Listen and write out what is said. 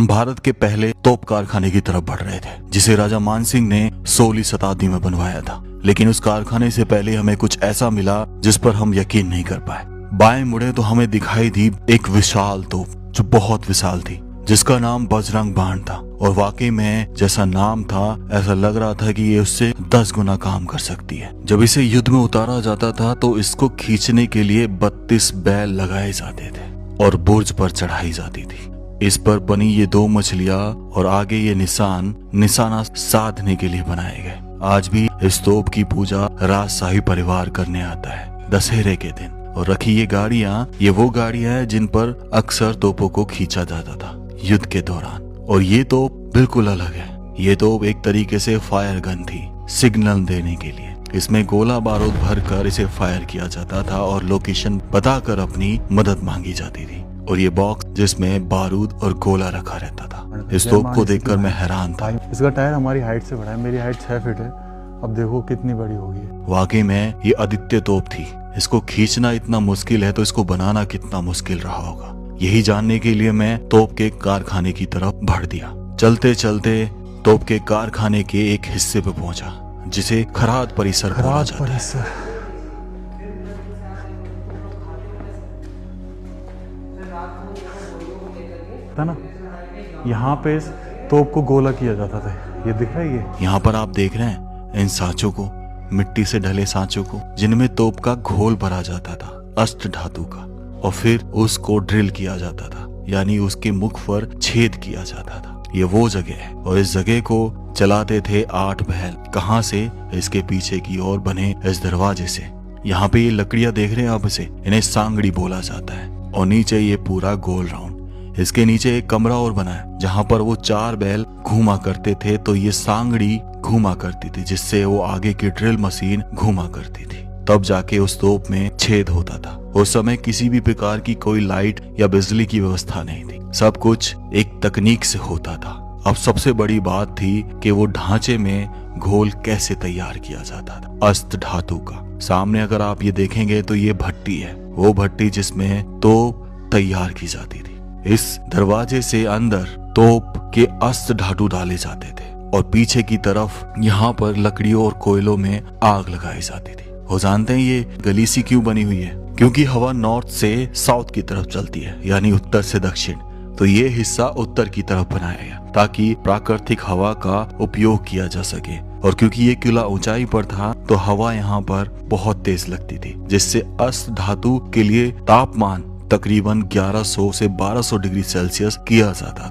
हम भारत के पहले तोप कारखाने की तरफ बढ़ रहे थे, जिसे राजा मानसिंह ने 16वीं शताब्दी में बनवाया था। लेकिन उस कारखाने से पहले हमें कुछ ऐसा मिला जिस पर हम यकीन नहीं कर पाए। बाएं मुड़े तो हमें दिखाई दी एक विशाल तोप, जो बहुत विशाल थी, जिसका नाम बजरंग बाण था। और वाकई में जैसा नाम था, ऐसा लग रहा था कि ये उससे 10 गुना काम कर सकती है। जब इसे युद्ध में उतारा जाता था तो इसको खींचने के लिए 32 बैल लगाए जाते थे और बुर्ज पर चढ़ाई जाती थी। इस पर बनी ये 2 मछलियां और आगे ये निशाना साधने के लिए बनाए गए। आज भी इस तोप की पूजा राजशाही परिवार करने आता है दशहरे के दिन। और रखी ये गाड़ियां, ये वो गाड़ियां हैं जिन पर अक्सर तोपों को खींचा जाता था युद्ध के दौरान। और ये तोप बिल्कुल अलग है। ये तोप एक तरीके से फायर गन थी, सिग्नल देने के लिए। इसमें गोला बारूद भरकर इसे फायर किया जाता था और लोकेशन बताकर अपनी मदद मांगी जाती थी। और ये बॉक्स जिसमें बारूद और गोला रखा रहता था। इस तोप को देखकर मैं हैरान था। इसका टायर हमारी हाइट से बड़ा है। मेरी हाइट 6 फीट है। अब देखो कितनी बड़ी होगी। वाकई में ये अद्वितीय तोप थी। इसको खींचना इतना मुश्किल है तो इसको बनाना कितना मुश्किल रहा होगा। यही जानने के लिए मैं तोप के कारखाने की तरफ बढ़ दिया। चलते चलते तोप के कारखाने के एक हिस्से पे पहुंचा, जिसे खराद परिसर बोला जाता है। था ना, यहाँ पे इस तोप को गोला किया जाता था। ये दिख रहा है ये। यहाँ पर आप देख रहे हैं इन सांचों को, मिट्टी से ढले सांचों को, जिनमें तोप का घोल भरा जाता था अष्ट धातु का। और फिर उसको ड्रिल किया जाता था, यानी उसके मुख पर छेद किया जाता था। ये वो जगह है और इस जगह को चलाते थे 8 बैल। कहाँ से? इसके पीछे की ओर बने इस दरवाजे से। यहाँ पे ये लकड़ियां देख रहे हैं आप, इसे इन्हें सांगड़ी बोला जाता है। और नीचे ये पूरा गोल राउंड, इसके नीचे एक कमरा और बना है जहाँ पर वो 4 बैल घूमा करते थे। तो ये सांगड़ी घूमा करती थी, जिससे वो आगे की ड्रिल मशीन घूमा करती थी। तब जाके उस तोप में छेद होता था। उस समय किसी भी प्रकार की कोई लाइट या बिजली की व्यवस्था नहीं थी। सब कुछ एक तकनीक से होता था। अब सबसे बड़ी बात थी कि वो ढांचे में घोल कैसे तैयार किया जाता था अष्ट धातु का। सामने अगर आप ये देखेंगे तो ये भट्टी है, वो भट्टी जिसमें तोप तैयार की जाती थी। इस दरवाजे से अंदर तोप के अष्ट धातु डाले जाते थे और पीछे की तरफ यहाँ पर लकड़ियों और कोयलों में आग लगाई जाती थी। वो जानते हैं ये गली सी क्यों बनी हुई है? क्योंकि हवा नॉर्थ से साउथ की तरफ चलती है, यानी उत्तर से दक्षिण। तो ये हिस्सा उत्तर की तरफ बनाया गया ताकि प्राकृतिक हवा का उपयोग किया जा सके। और क्योंकि ये किला ऊंचाई पर था तो हवा यहाँ पर बहुत तेज लगती थी, जिससे अष्ट धातु के लिए तापमान तकरीबन 1100 से 1200 डिग्री सेल्सियस किया जाता था।